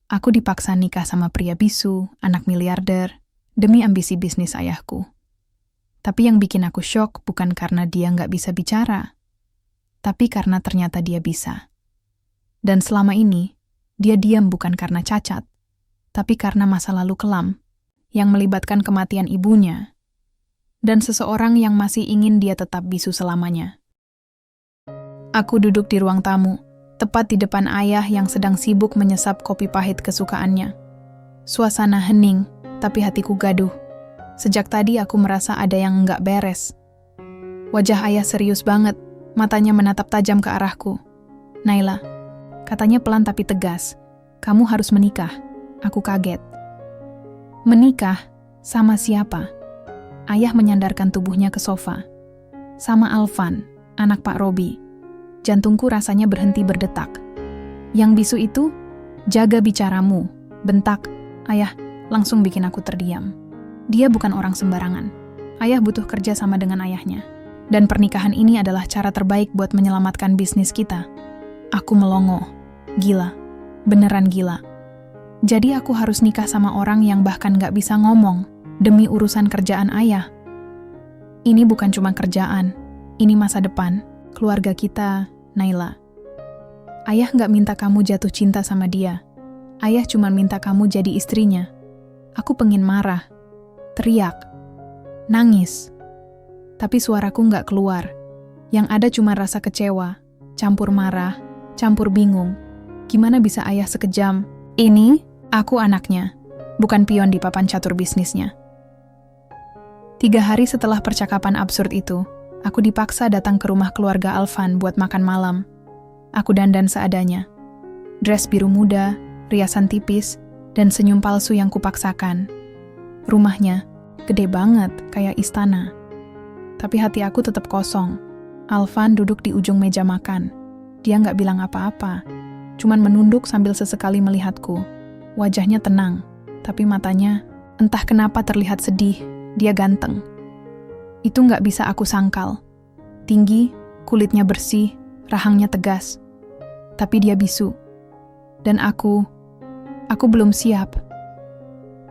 Aku dipaksa nikah sama pria bisu, anak miliarder, demi ambisi bisnis ayahku. Tapi yang bikin aku syok bukan karena dia nggak bisa bicara, tapi karena ternyata dia bisa. Dan selama ini, dia diam bukan karena cacat, tapi karena masa lalu kelam yang melibatkan kematian ibunya dan seseorang yang masih ingin dia tetap bisu selamanya. Aku duduk di ruang tamu, tepat di depan ayah yang sedang sibuk menyesap kopi pahit kesukaannya. Suasana hening, tapi hatiku gaduh. Sejak tadi aku merasa ada yang nggak beres. Wajah ayah serius banget, matanya menatap tajam ke arahku. "Naila," katanya pelan tapi tegas, "kamu harus menikah." Aku kaget. Menikah? Sama siapa? Ayah menyandarkan tubuhnya ke sofa. Sama Alvan, anak Pak Robi. Jantungku rasanya berhenti berdetak. "Yang bisu itu? Jaga bicaramu," bentak ayah, langsung bikin aku terdiam. Dia bukan orang sembarangan. Ayah butuh kerja sama dengan ayahnya. Dan pernikahan ini adalah cara terbaik buat menyelamatkan bisnis kita. Aku melongo. Gila. Beneran gila. Jadi aku harus nikah sama orang yang bahkan gak bisa ngomong demi urusan kerjaan ayah. Ini bukan cuma kerjaan. Ini masa depan. Keluarga kita, Naila. Ayah gak minta kamu jatuh cinta sama dia. Ayah cuma minta kamu jadi istrinya. Aku pengen marah, teriak, nangis. Tapi suaraku gak keluar. Yang ada cuma rasa kecewa, campur marah, campur bingung. Gimana bisa ayah sekejam? "Ini, aku anaknya, bukan pion di papan catur bisnisnya." 3 hari setelah percakapan absurd itu, aku dipaksa datang ke rumah keluarga Alvan buat makan malam. Aku dandan seadanya. Dress biru muda, riasan tipis, dan senyum palsu yang kupaksakan. Rumahnya gede banget, kayak istana. Tapi hati aku tetap kosong. Alvan duduk di ujung meja makan. Dia nggak bilang apa-apa, cuman menunduk sambil sesekali melihatku. Wajahnya tenang, tapi matanya entah kenapa terlihat sedih. Dia ganteng. Itu nggak bisa aku sangkal. Tinggi, kulitnya bersih, rahangnya tegas. Tapi dia bisu. Dan aku belum siap.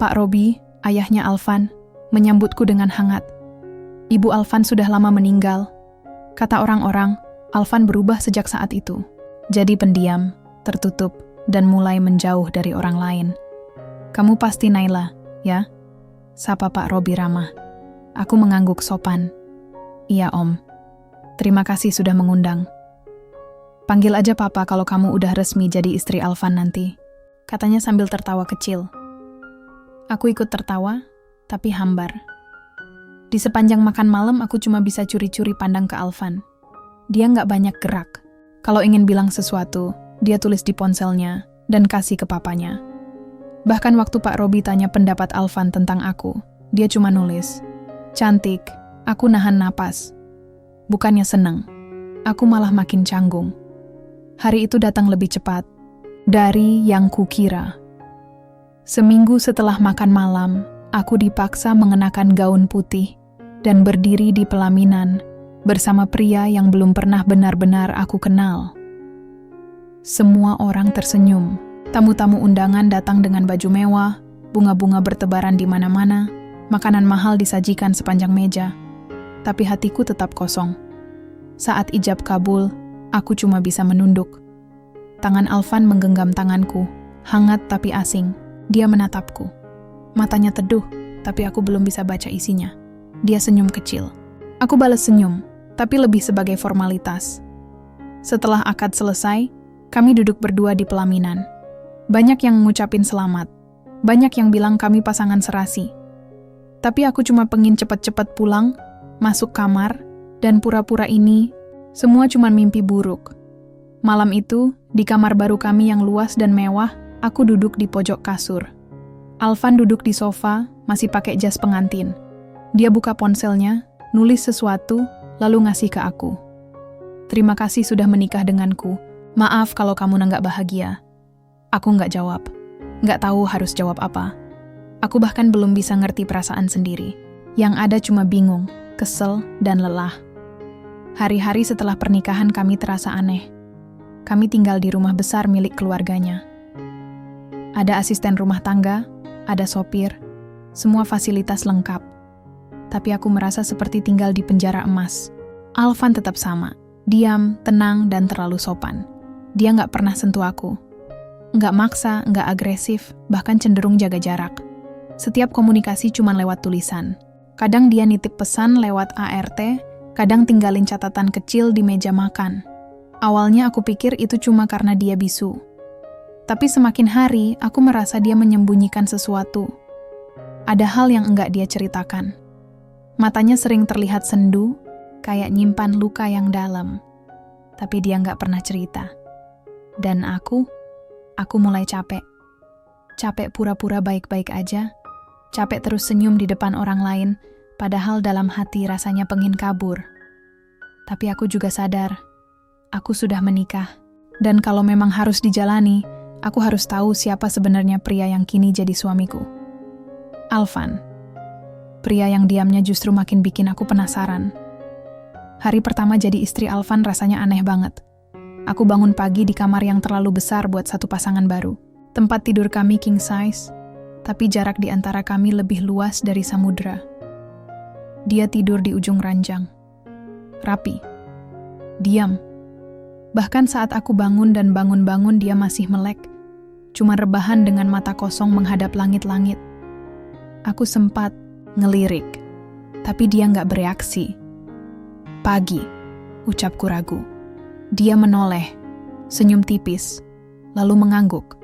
Pak Robi, ayahnya Alvan, menyambutku dengan hangat. Ibu Alvan sudah lama meninggal. Kata orang-orang, Alvan berubah sejak saat itu. Jadi pendiam, tertutup, dan mulai menjauh dari orang lain. "Kamu pasti Naila, ya?" sapa Pak Robi ramah. Aku mengangguk sopan. "Iya, Om. Terima kasih sudah mengundang. Panggil aja Papa kalau kamu udah resmi jadi istri Alvan nanti," katanya sambil tertawa kecil. Aku ikut tertawa, tapi hambar. Di sepanjang makan malam aku cuma bisa curi-curi pandang ke Alvan. Dia nggak banyak gerak. Kalau ingin bilang sesuatu, dia tulis di ponselnya dan kasih ke papanya. Bahkan waktu Pak Robi tanya pendapat Alvan tentang aku, dia cuma nulis, "Cantik, aku nahan napas." Bukannya senang, aku malah makin canggung. Hari itu datang lebih cepat dari yang kukira. Seminggu setelah makan malam, aku dipaksa mengenakan gaun putih dan berdiri di pelaminan bersama pria yang belum pernah benar-benar aku kenal. Semua orang tersenyum. Tamu-tamu undangan datang dengan baju mewah, bunga-bunga bertebaran di mana-mana, makanan mahal disajikan sepanjang meja. Tapi hatiku tetap kosong. Saat ijab kabul, aku cuma bisa menunduk. Tangan Alvan menggenggam tanganku, hangat tapi asing. Dia menatapku. Matanya teduh, tapi aku belum bisa baca isinya. Dia senyum kecil. Aku balas senyum, tapi lebih sebagai formalitas. Setelah akad selesai, kami duduk berdua di pelaminan. Banyak yang ngucapin selamat. Banyak yang bilang kami pasangan serasi. Tapi aku cuma pengen cepat-cepat pulang, masuk kamar, dan pura-pura ini semua cuma mimpi buruk. Malam itu, di kamar baru kami yang luas dan mewah, aku duduk di pojok kasur. Alvan duduk di sofa, masih pakai jas pengantin. Dia buka ponselnya, nulis sesuatu, lalu ngasih ke aku. "Terima kasih sudah menikah denganku. Maaf kalau kamu nggak bahagia." Aku nggak jawab. Nggak tahu harus jawab apa. Aku bahkan belum bisa ngerti perasaan sendiri. Yang ada cuma bingung, kesel, dan lelah. Hari-hari setelah pernikahan kami terasa aneh. Kami tinggal di rumah besar milik keluarganya. Ada asisten rumah tangga, ada sopir, semua fasilitas lengkap. Tapi aku merasa seperti tinggal di penjara emas. Alvan tetap sama, diam, tenang, dan terlalu sopan. Dia nggak pernah sentuh aku. Nggak maksa, nggak agresif, bahkan cenderung jaga jarak. Setiap komunikasi cuma lewat tulisan. Kadang dia nitip pesan lewat ART, kadang tinggalin catatan kecil di meja makan. Awalnya aku pikir itu cuma karena dia bisu. Tapi semakin hari, aku merasa dia menyembunyikan sesuatu. Ada hal yang enggak dia ceritakan. Matanya sering terlihat sendu, kayak nyimpan luka yang dalam. Tapi dia enggak pernah cerita. Dan aku mulai capek. Capek pura-pura baik-baik aja. Capek terus senyum di depan orang lain, padahal dalam hati rasanya pengen kabur. Tapi aku juga sadar, aku sudah menikah. Dan kalau memang harus dijalani, aku harus tahu siapa sebenarnya pria yang kini jadi suamiku. Alvan. Pria yang diamnya justru makin bikin aku penasaran. Hari pertama jadi istri Alvan rasanya aneh banget. Aku bangun pagi di kamar yang terlalu besar buat satu pasangan baru. Tempat tidur kami king size, tapi jarak di antara kami lebih luas dari samudra. Dia tidur di ujung ranjang. Rapi. Diam. Bahkan saat aku bangun dan bangun-bangun dia masih melek. Cuma rebahan dengan mata kosong menghadap langit-langit. Aku sempat ngelirik, tapi dia nggak bereaksi. Pagi, ucapku ragu. Dia menoleh, senyum tipis, lalu mengangguk.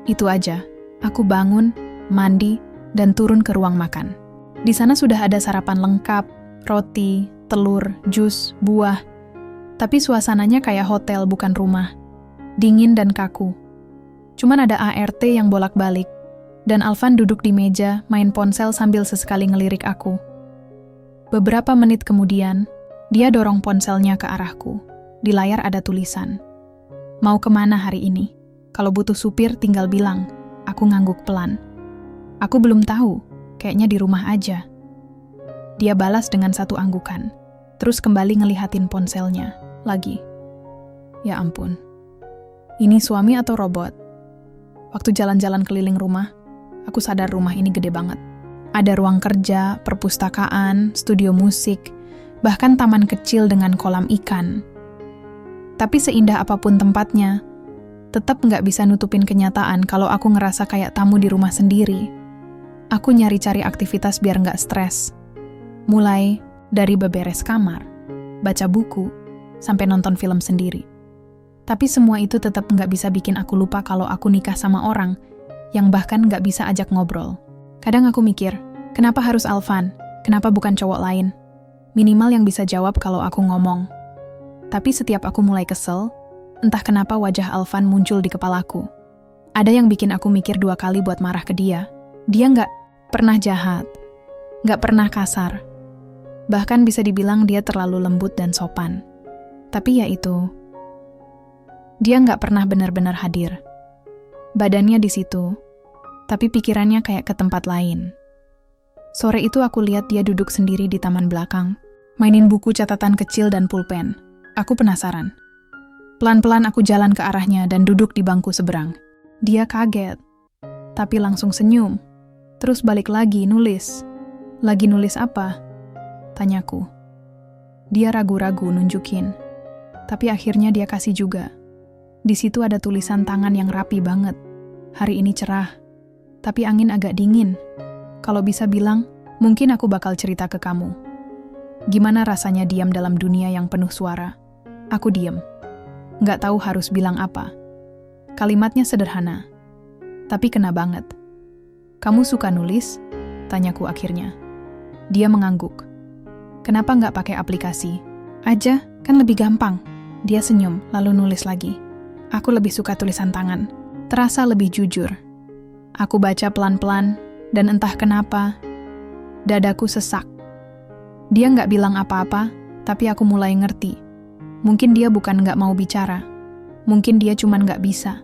Itu aja, aku bangun, mandi, dan turun ke ruang makan. Di sana sudah ada sarapan lengkap, roti, telur, jus, buah. Tapi suasananya kayak hotel bukan rumah. Dingin dan kaku. Cuman ada ART yang bolak-balik, dan Alvan duduk di meja main ponsel sambil sesekali ngelirik aku. Beberapa menit kemudian, dia dorong ponselnya ke arahku. Di layar ada tulisan, "Mau kemana hari ini? Kalau butuh supir tinggal bilang." Aku ngangguk pelan. Aku belum tahu, kayaknya di rumah aja. Dia balas dengan satu anggukan, terus kembali ngelihatin ponselnya. Lagi. Ya ampun. Ini suami atau robot? Waktu jalan-jalan keliling rumah, aku sadar rumah ini gede banget. Ada ruang kerja, perpustakaan, studio musik, bahkan taman kecil dengan kolam ikan. Tapi seindah apapun tempatnya, tetap nggak bisa nutupin kenyataan kalau aku ngerasa kayak tamu di rumah sendiri. Aku nyari cari aktivitas biar nggak stres. Mulai dari beberes kamar, baca buku, sampai nonton film sendiri. Tapi semua itu tetap nggak bisa bikin aku lupa kalau aku nikah sama orang yang bahkan nggak bisa ajak ngobrol. Kadang aku mikir, kenapa harus Alvan? Kenapa bukan cowok lain? Minimal yang bisa jawab kalau aku ngomong. Tapi setiap aku mulai kesel, entah kenapa wajah Alvan muncul di kepalaku. Ada yang bikin aku mikir 2 kali buat marah ke dia. Dia nggak pernah jahat, nggak pernah kasar. Bahkan bisa dibilang dia terlalu lembut dan sopan. Tapi ya itu, dia nggak pernah benar-benar hadir. Badannya di situ, tapi pikirannya kayak ke tempat lain. Sore itu aku lihat dia duduk sendiri di taman belakang, mainin buku catatan kecil dan pulpen. Aku penasaran. Pelan-pelan aku jalan ke arahnya dan duduk di bangku seberang. Dia kaget, tapi langsung senyum. Terus balik lagi nulis. Lagi nulis apa? Tanyaku. Dia ragu-ragu nunjukin. Tapi akhirnya dia kasih juga. Di situ ada tulisan tangan yang rapi banget. Hari ini cerah, tapi angin agak dingin. Kalau bisa bilang, mungkin aku bakal cerita ke kamu. Gimana rasanya diam dalam dunia yang penuh suara? Aku diam. Nggak tahu harus bilang apa. Kalimatnya sederhana, tapi kena banget. Kamu suka nulis? Tanyaku akhirnya. Dia mengangguk. Kenapa nggak pakai aplikasi? Aja, kan lebih gampang. Dia senyum, lalu nulis lagi. Aku lebih suka tulisan tangan. Terasa lebih jujur. Aku baca pelan-pelan, dan entah kenapa, dadaku sesak. Dia nggak bilang apa-apa, tapi aku mulai ngerti. Mungkin dia bukan nggak mau bicara. Mungkin dia cuma nggak bisa.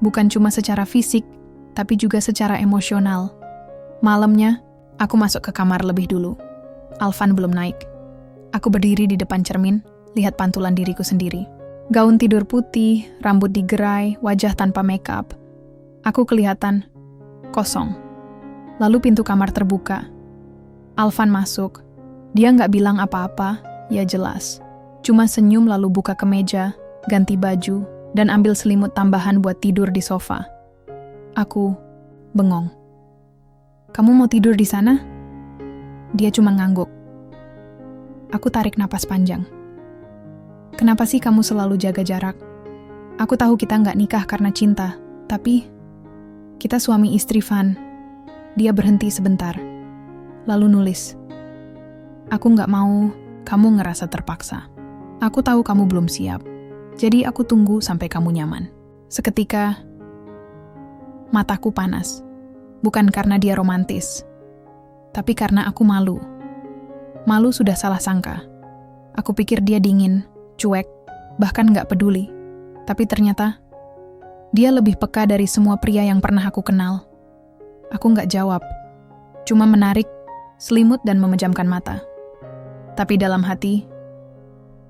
Bukan cuma secara fisik, tapi juga secara emosional. Malamnya, aku masuk ke kamar lebih dulu. Alvan belum naik. Aku berdiri di depan cermin, lihat pantulan diriku sendiri. Gaun tidur putih, rambut digerai, wajah tanpa makeup. Aku kelihatan kosong. Lalu pintu kamar terbuka. Alvan masuk. Dia nggak bilang apa-apa, ya jelas. Cuma senyum lalu buka kemeja, ganti baju, dan ambil selimut tambahan buat tidur di sofa. Aku bengong. Kamu mau tidur di sana? Dia cuma ngangguk. Aku tarik napas panjang. Kenapa sih kamu selalu jaga jarak? Aku tahu kita nggak nikah karena cinta, tapi kita suami istri, Van. Dia berhenti sebentar, lalu nulis. Aku nggak mau kamu ngerasa terpaksa. Aku tahu kamu belum siap, jadi aku tunggu sampai kamu nyaman. Seketika, mataku panas. Bukan karena dia romantis, tapi karena aku malu. Malu sudah salah sangka. Aku pikir dia dingin, cuek, bahkan nggak peduli. Tapi ternyata, dia lebih peka dari semua pria yang pernah aku kenal. Aku nggak jawab, cuma menarik selimut dan memejamkan mata. Tapi dalam hati,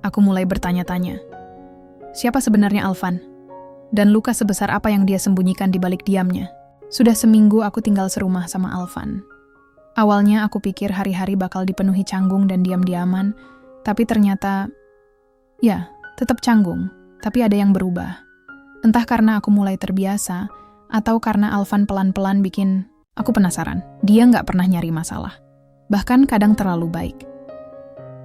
aku mulai bertanya-tanya. Siapa sebenarnya Alvan? Dan luka sebesar apa yang dia sembunyikan di balik diamnya? Sudah seminggu aku tinggal serumah sama Alvan. Awalnya aku pikir hari-hari bakal dipenuhi canggung dan diam-diaman, tapi ternyata, ya, tetap canggung, tapi ada yang berubah. Entah karena aku mulai terbiasa, atau karena Alvan pelan-pelan bikin aku penasaran. Dia nggak pernah nyari masalah. Bahkan kadang terlalu baik.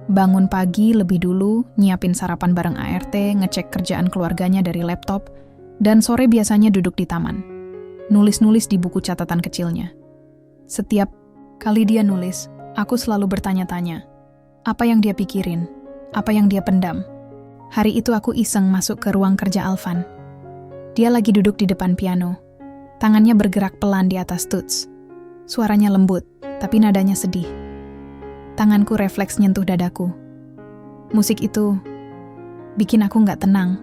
Bangun pagi lebih dulu, nyiapin sarapan bareng ART, ngecek kerjaan keluarganya dari laptop, dan sore biasanya duduk di taman. Nulis-nulis di buku catatan kecilnya. Setiap kali dia nulis, aku selalu bertanya-tanya. Apa yang dia pikirin? Apa yang dia pendam? Hari itu aku iseng masuk ke ruang kerja Alvan. Dia lagi duduk di depan piano. Tangannya bergerak pelan di atas tuts. Suaranya lembut, tapi nadanya sedih. Tanganku refleks nyentuh dadaku. Musik itu bikin aku nggak tenang.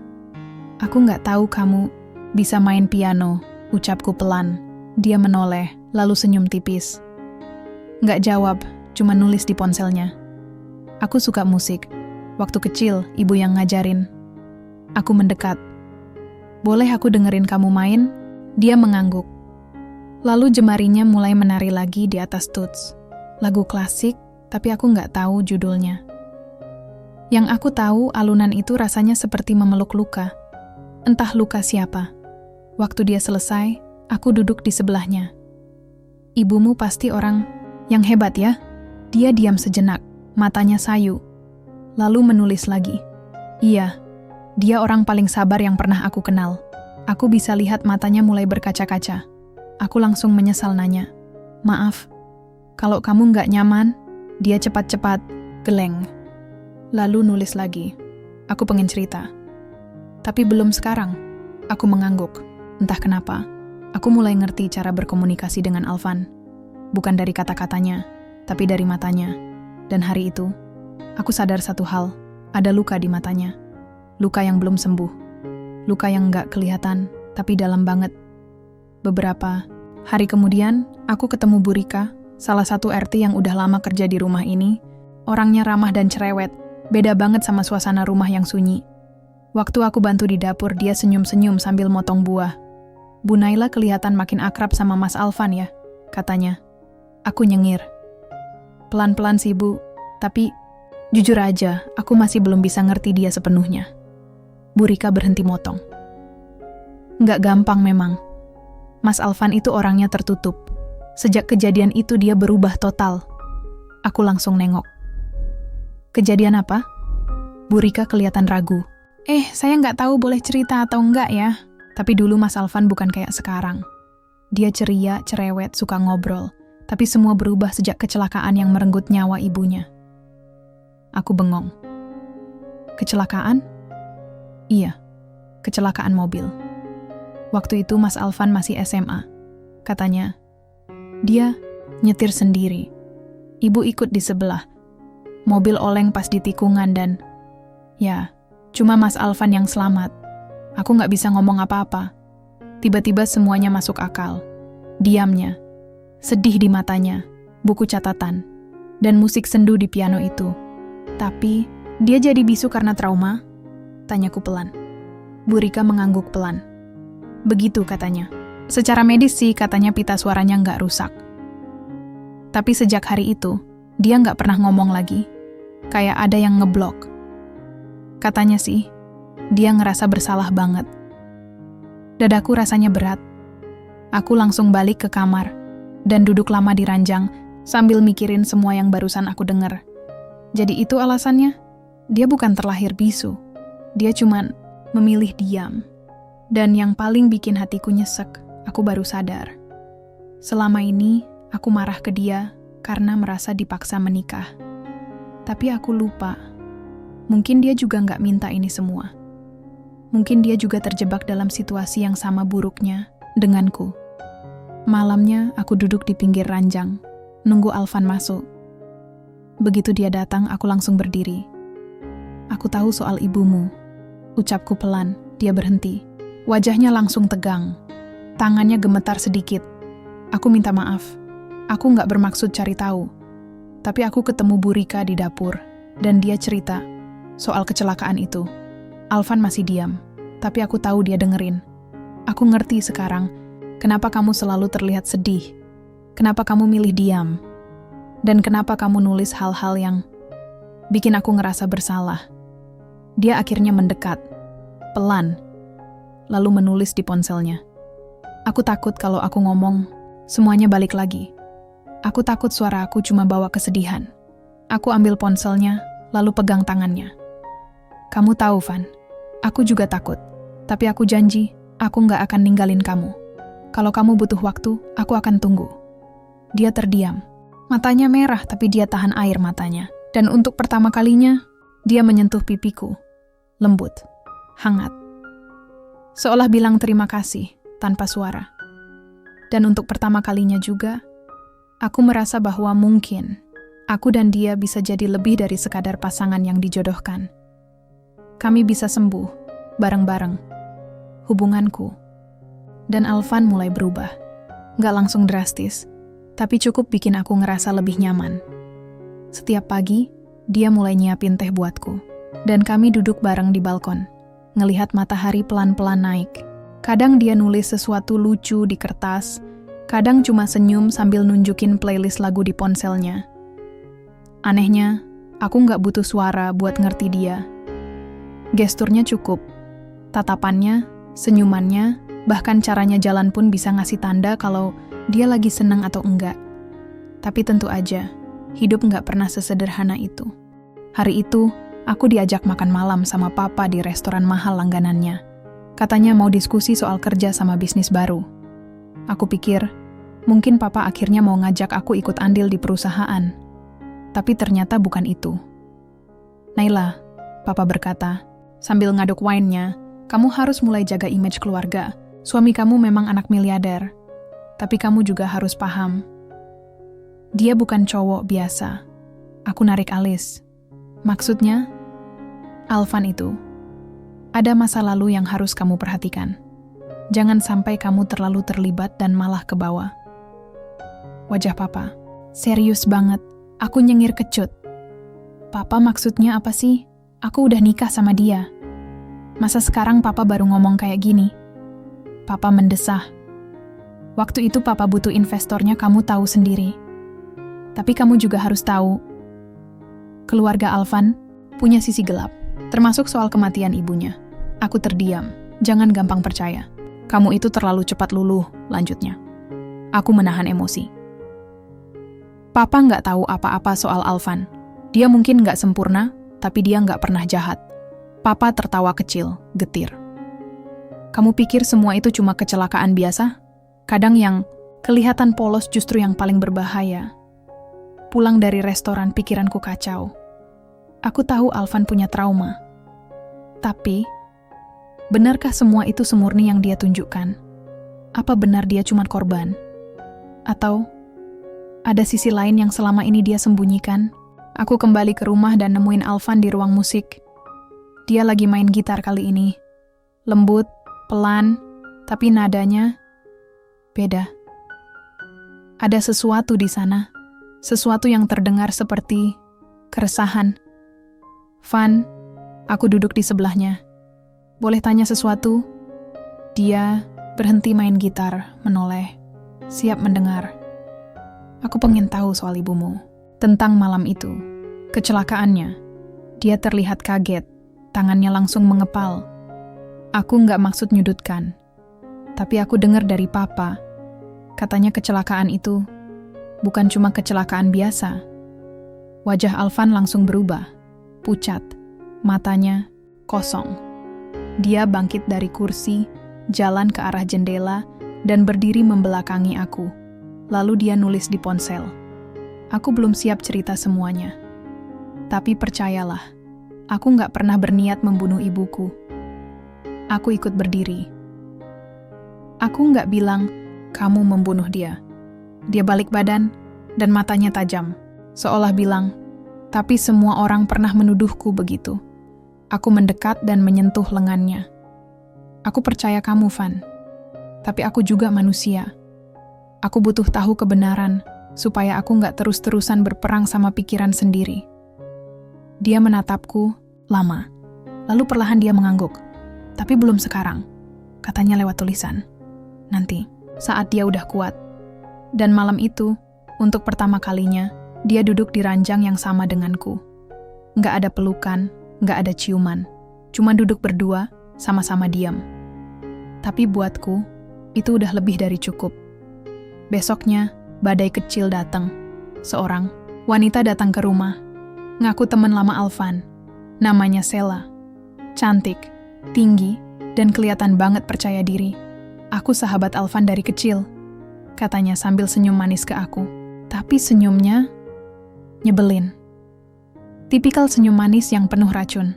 Aku nggak tahu kamu bisa main piano, ucapku pelan. Dia menoleh, lalu senyum tipis. Nggak jawab, cuma nulis di ponselnya. Aku suka musik. Waktu kecil, ibu yang ngajarin. Aku mendekat. Boleh aku dengerin kamu main? Dia mengangguk. Lalu jemarinya mulai menari lagi di atas tuts. Lagu klasik, tapi aku nggak tahu judulnya. Yang aku tahu, alunan itu rasanya seperti memeluk luka. Entah luka siapa. Waktu dia selesai, aku duduk di sebelahnya. Ibumu pasti orang yang hebat ya? Dia diam sejenak, matanya sayu. Lalu menulis lagi. Iya, dia orang paling sabar yang pernah aku kenal. Aku bisa lihat matanya mulai berkaca-kaca. Aku langsung menyesal nanya. Maaf, kalau kamu nggak nyaman, dia cepat-cepat geleng. Lalu nulis lagi. Aku pengen cerita. Tapi belum sekarang. Aku mengangguk. Entah kenapa, aku mulai ngerti cara berkomunikasi dengan Alvan. Bukan dari kata-katanya, tapi dari matanya. Dan hari itu, aku sadar satu hal. Ada luka di matanya. Luka yang belum sembuh. Luka yang nggak kelihatan, tapi dalam banget. Beberapa hari kemudian, aku ketemu Bu Rika, salah satu RT yang udah lama kerja di rumah ini. Orangnya ramah dan cerewet, beda banget sama suasana rumah yang sunyi. Waktu aku bantu di dapur, dia senyum-senyum sambil motong buah. Bu Naila kelihatan makin akrab sama Mas Alvan ya, katanya. Aku nyengir. Pelan-pelan sih Bu, tapi jujur aja, aku masih belum bisa ngerti dia sepenuhnya. Bu Rika berhenti motong. Nggak gampang memang. Mas Alvan itu orangnya tertutup. Sejak kejadian itu dia berubah total. Aku langsung nengok. Kejadian apa? Bu Rika kelihatan ragu. Saya nggak tahu boleh cerita atau enggak ya. Tapi dulu Mas Alvan bukan kayak sekarang. Dia ceria, cerewet, suka ngobrol. Tapi semua berubah sejak kecelakaan yang merenggut nyawa ibunya. Aku bengong. Kecelakaan? Iya, kecelakaan mobil. Waktu itu Mas Alvan masih SMA. Katanya, dia nyetir sendiri. Ibu ikut di sebelah. Mobil oleng pas di tikungan dan, ya, cuma Mas Alvan yang selamat. Aku nggak bisa ngomong apa-apa. Tiba-tiba semuanya masuk akal. Diamnya, sedih di matanya, buku catatan, dan musik sendu di piano itu. Tapi, dia jadi bisu karena trauma? Tanyaku pelan. Bu Rika mengangguk pelan. Begitu katanya. Secara medis sih katanya pita suaranya nggak rusak. Tapi sejak hari itu, dia nggak pernah ngomong lagi. Kayak ada yang ngeblok. Katanya sih, dia ngerasa bersalah banget. Dadaku rasanya berat. Aku langsung balik ke kamar dan duduk lama di ranjang sambil mikirin semua yang barusan aku denger. Jadi itu alasannya? Dia bukan terlahir bisu. Dia cuman memilih diam. Dan yang paling bikin hatiku nyesek, aku baru sadar. Selama ini, aku marah ke dia karena merasa dipaksa menikah. Tapi aku lupa. Mungkin dia juga nggak minta ini semua. Mungkin dia juga terjebak dalam situasi yang sama buruknya denganku. Malamnya, aku duduk di pinggir ranjang, nunggu Alvan masuk. Begitu dia datang, aku langsung berdiri. Aku tahu soal ibumu. Ucapku pelan, dia berhenti. Wajahnya langsung tegang. Tangannya gemetar sedikit. Aku minta maaf. Aku nggak bermaksud cari tahu. Tapi aku ketemu Bu Rika di dapur, dan dia cerita soal kecelakaan itu. Alvan masih diam, tapi aku tahu dia dengerin. Aku ngerti sekarang, kenapa kamu selalu terlihat sedih. Kenapa kamu milih diam. Dan kenapa kamu nulis hal-hal yang bikin aku ngerasa bersalah. Dia akhirnya mendekat, pelan, lalu menulis di ponselnya. Aku takut kalau aku ngomong, semuanya balik lagi. Aku takut suara aku cuma bawa kesedihan. Aku ambil ponselnya, lalu pegang tangannya. Kamu tahu, Van, aku juga takut. Tapi aku janji, aku nggak akan ninggalin kamu. Kalau kamu butuh waktu, aku akan tunggu. Dia terdiam. Matanya merah, tapi dia tahan air matanya. Dan untuk pertama kalinya, dia menyentuh pipiku. Lembut, hangat. Seolah bilang terima kasih, tanpa suara. Dan untuk pertama kalinya juga, aku merasa bahwa mungkin aku dan dia bisa jadi lebih dari sekadar pasangan yang dijodohkan. Kami bisa sembuh, bareng-bareng. Hubunganku dan Alvan mulai berubah. Nggak langsung drastis, tapi cukup bikin aku ngerasa lebih nyaman. Setiap pagi, dia mulai nyiapin teh buatku. Dan kami duduk bareng di balkon, ngelihat matahari pelan-pelan naik. Kadang dia nulis sesuatu lucu di kertas, kadang cuma senyum sambil nunjukin playlist lagu di ponselnya. Anehnya, aku nggak butuh suara buat ngerti dia. Gesturnya cukup. Tatapannya, senyumannya, bahkan caranya jalan pun bisa ngasih tanda kalau dia lagi senang atau enggak. Tapi tentu aja, hidup nggak pernah sesederhana itu. Hari itu, aku diajak makan malam sama papa di restoran mahal langganannya. Katanya mau diskusi soal kerja sama bisnis baru. Aku pikir, mungkin papa akhirnya mau ngajak aku ikut andil di perusahaan. Tapi ternyata bukan itu. Naila, papa berkata, sambil ngaduk wine-nya, kamu harus mulai jaga image keluarga. Suami kamu memang anak miliarder. Tapi kamu juga harus paham. Dia bukan cowok biasa. Aku narik alis. Maksudnya, Alvan itu, ada masa lalu yang harus kamu perhatikan. Jangan sampai kamu terlalu terlibat dan malah ke bawah. Wajah papa, serius banget. Aku nyengir kecut. Papa maksudnya apa sih? Aku udah nikah sama dia. Masa sekarang papa baru ngomong kayak gini? Papa mendesah. Waktu itu papa butuh investornya, kamu tahu sendiri. Tapi kamu juga harus tahu, keluarga Alvan punya sisi gelap. Termasuk soal kematian ibunya. Aku terdiam, jangan gampang percaya. Kamu itu terlalu cepat luluh, lanjutnya. Aku menahan emosi. Papa nggak tahu apa-apa soal Alvan. Dia mungkin nggak sempurna, tapi dia nggak pernah jahat. Papa tertawa kecil, getir. Kamu pikir semua itu cuma kecelakaan biasa? Kadang yang kelihatan polos justru yang paling berbahaya. Pulang dari restoran, pikiranku kacau. Aku tahu Alvan punya trauma. Tapi, benarkah semua itu semurni yang dia tunjukkan? Apa benar dia cuma korban? Atau ada sisi lain yang selama ini dia sembunyikan? Aku kembali ke rumah dan nemuin Alvan di ruang musik. Dia lagi main gitar kali ini. Lembut, pelan, tapi nadanya beda. Ada sesuatu di sana. Sesuatu yang terdengar seperti keresahan. Van, aku duduk di sebelahnya. Boleh tanya sesuatu? Dia Berhenti main gitar, menoleh, siap mendengar. Aku pengen tahu soal ibumu. Tentang malam itu, kecelakaannya. Dia terlihat kaget, tangannya langsung mengepal. Aku nggak maksud nyudutkan, tapi aku dengar dari papa. Katanya kecelakaan itu bukan cuma kecelakaan biasa. Wajah Alvan langsung berubah, pucat, matanya kosong. Dia bangkit dari kursi, jalan ke arah jendela, dan berdiri membelakangi aku. Lalu dia nulis di ponsel. Aku belum siap cerita semuanya. Tapi percayalah, aku nggak pernah berniat membunuh ibuku. Aku ikut berdiri. Aku nggak bilang, kamu membunuh dia. Dia balik badan, dan matanya tajam. Seolah bilang, tapi semua orang pernah menuduhku begitu. Aku mendekat dan menyentuh lengannya. Aku percaya kamu, Van. Tapi aku juga manusia. Aku butuh tahu kebenaran, supaya aku nggak terus-terusan berperang sama pikiran sendiri. Dia menatapku lama. Lalu perlahan dia mengangguk. Tapi belum sekarang. Katanya lewat tulisan. Nanti, saat dia udah kuat. Dan malam itu, untuk pertama kalinya, dia duduk di ranjang yang sama denganku. Nggak ada pelukan, nggak ada ciuman. Cuma duduk berdua, sama-sama diam. Tapi buatku, itu udah lebih dari cukup. Besoknya, badai kecil datang. Seorang wanita datang ke rumah. Ngaku teman lama Alvan. Namanya Sela. Cantik, tinggi, dan kelihatan banget percaya diri. Aku sahabat Alvan dari kecil, katanya sambil senyum manis ke aku. Tapi senyumnya nyebelin. Tipikal senyum manis yang penuh racun.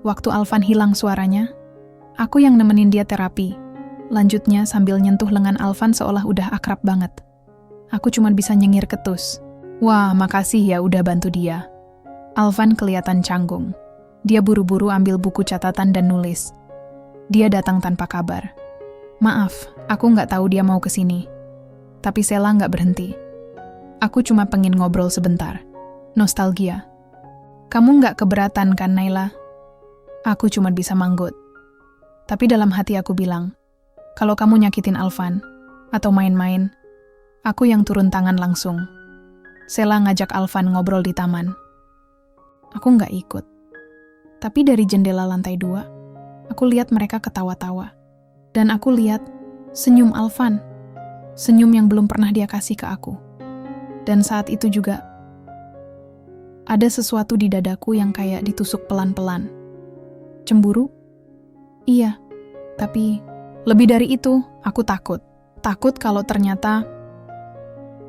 Waktu Alvan hilang suaranya, aku yang nemenin dia terapi. Lanjutnya sambil nyentuh lengan Alvan seolah udah akrab banget. Aku cuma bisa nyengir ketus. Wah, makasih ya udah bantu dia. Alvan kelihatan canggung. Dia buru-buru ambil buku catatan dan nulis. Dia datang tanpa kabar. Maaf, aku nggak tahu dia mau kesini. Tapi Sela nggak berhenti. Aku cuma pengen ngobrol sebentar. Nostalgia. Kamu nggak keberatan kan, Naila? Aku cuma bisa manggut. Tapi dalam hati aku bilang, kalau kamu nyakitin Alvan, atau main-main, aku yang turun tangan langsung. Sela ngajak Alvan ngobrol di taman. Aku nggak ikut. Tapi dari jendela lantai 2, aku lihat mereka ketawa-tawa. Dan aku lihat senyum Alvan. Senyum yang belum pernah dia kasih ke aku. Dan saat itu juga, ada sesuatu di dadaku yang kayak ditusuk pelan-pelan. Cemburu? Iya, tapi lebih dari itu, aku takut. Takut kalau ternyata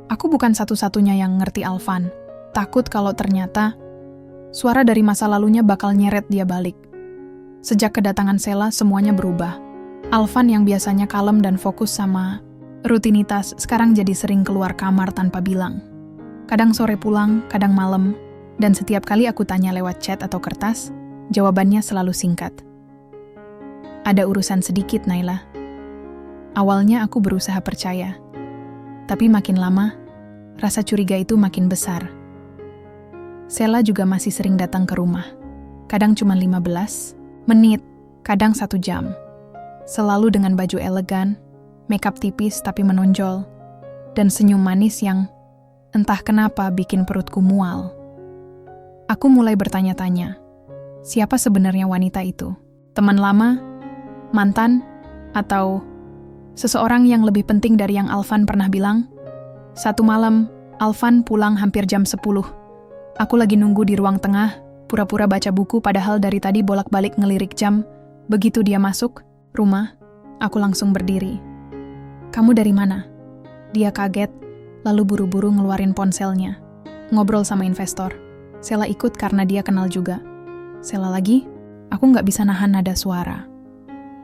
aku bukan satu-satunya yang ngerti Alvan. Takut kalau ternyata suara dari masa lalunya bakal nyeret dia balik. Sejak kedatangan Sela, semuanya berubah. Alvan yang biasanya kalem dan fokus sama rutinitas, sekarang jadi sering keluar kamar tanpa bilang. Kadang sore pulang, kadang malam, dan setiap kali aku tanya lewat chat atau kertas, jawabannya selalu singkat. Ada urusan sedikit, Naila. Awalnya aku berusaha percaya, tapi makin lama, rasa curiga itu makin besar. Sela juga masih sering datang ke rumah. Kadang cuma 15 menit, kadang 1 jam. Selalu dengan baju elegan, makeup tipis tapi menonjol, dan senyum manis yang entah kenapa bikin perutku mual. Aku mulai bertanya-tanya, siapa sebenarnya wanita itu? Teman lama? Mantan? Atau seseorang yang lebih penting dari yang Alvan pernah bilang? Satu malam, Alvan pulang hampir jam 10. Aku lagi nunggu di ruang tengah, pura-pura baca buku padahal dari tadi bolak-balik ngelirik jam. Begitu dia masuk rumah, aku langsung berdiri. Kamu dari mana? Dia kaget, lalu buru-buru ngeluarin ponselnya. Ngobrol sama investor. Sela ikut karena dia kenal juga. Sela lagi, aku nggak bisa nahan nada suara.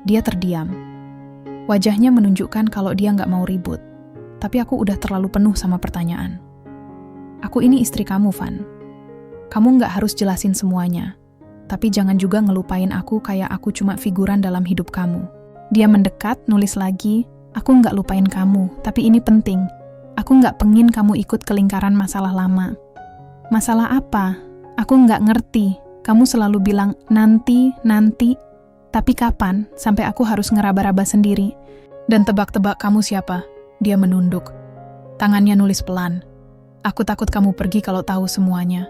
Dia terdiam. Wajahnya menunjukkan kalau dia nggak mau ribut. Tapi aku udah terlalu penuh sama pertanyaan. Aku ini istri kamu, Van. Kamu nggak harus jelasin semuanya. Tapi jangan juga ngelupain aku kayak aku cuma figuran dalam hidup kamu. Dia mendekat, nulis lagi, aku nggak lupain kamu, tapi ini penting. Aku nggak pengin kamu ikut ke lingkaran masalah lama. Masalah apa? Aku nggak ngerti. Kamu selalu bilang, nanti. Tapi kapan? Sampai aku harus ngeraba-raba sendiri. Dan tebak-tebak kamu siapa? Dia menunduk. Tangannya nulis pelan. Aku takut kamu pergi kalau tahu semuanya.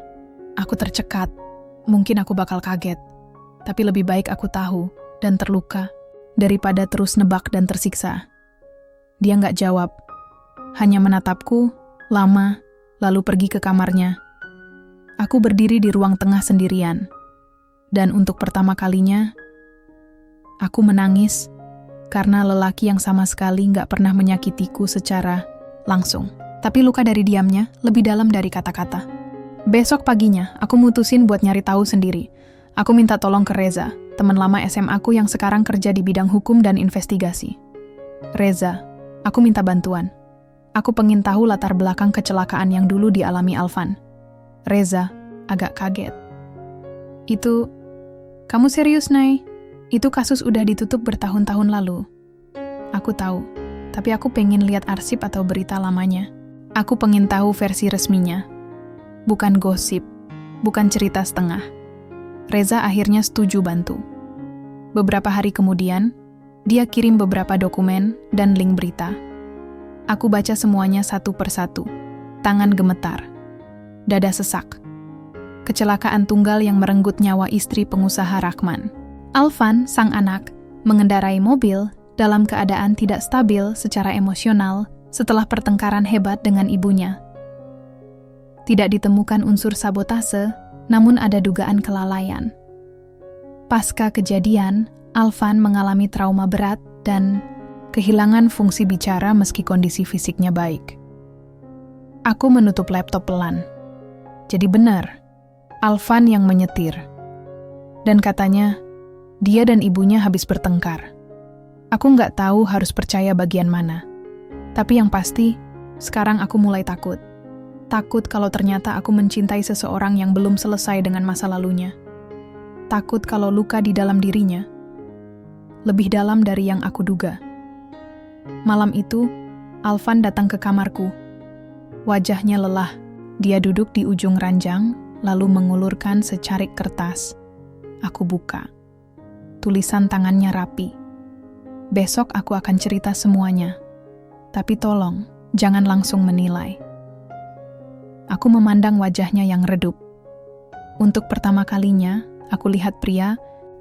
Aku tercekat. Mungkin aku bakal kaget. Tapi lebih baik aku tahu dan terluka daripada terus nebak dan tersiksa. Dia nggak jawab. Hanya menatapku, lama, lalu pergi ke kamarnya. Aku berdiri di ruang tengah sendirian. Dan untuk pertama kalinya, aku menangis karena lelaki yang sama sekali nggak pernah menyakitiku secara langsung. Tapi luka dari diamnya lebih dalam dari kata-kata. Besok paginya, aku mutusin buat nyari tahu sendiri. Aku minta tolong ke Reza, teman lama SMA aku yang sekarang kerja di bidang hukum dan investigasi. Reza, aku minta bantuan. Aku pengen tahu latar belakang kecelakaan yang dulu dialami Alvan. Reza agak kaget. Itu, kamu serius, Nay? Itu kasus udah ditutup bertahun-tahun lalu. Aku tahu, tapi aku pengen lihat arsip atau berita lamanya. Aku pengen tahu versi resminya. Bukan gosip, bukan cerita setengah. Reza akhirnya setuju bantu. Beberapa hari kemudian, dia kirim beberapa dokumen dan link berita. Aku baca semuanya satu persatu. Tangan gemetar. Dada sesak. Kecelakaan tunggal yang merenggut nyawa istri pengusaha Rahman. Alvan, sang anak, mengendarai mobil dalam keadaan tidak stabil secara emosional setelah pertengkaran hebat dengan ibunya. Tidak ditemukan unsur sabotase, namun ada dugaan kelalaian. Pasca kejadian, Alvan mengalami trauma berat dan kehilangan fungsi bicara meski kondisi fisiknya baik. Aku menutup laptop pelan. Jadi benar, Alvan yang menyetir. Dan katanya, dia dan ibunya habis bertengkar. Aku nggak tahu harus percaya bagian mana. Tapi yang pasti, sekarang aku mulai takut. Takut kalau ternyata aku mencintai seseorang yang belum selesai dengan masa lalunya. Takut kalau luka di dalam dirinya lebih dalam dari yang aku duga. Malam itu, Alvan datang ke kamarku. Wajahnya lelah. Dia duduk di ujung ranjang, lalu mengulurkan secarik kertas. Aku buka. Tulisan tangannya rapi. Besok aku akan cerita semuanya. Tapi tolong, jangan langsung menilai. Aku memandang wajahnya yang redup. Untuk pertama kalinya, aku lihat pria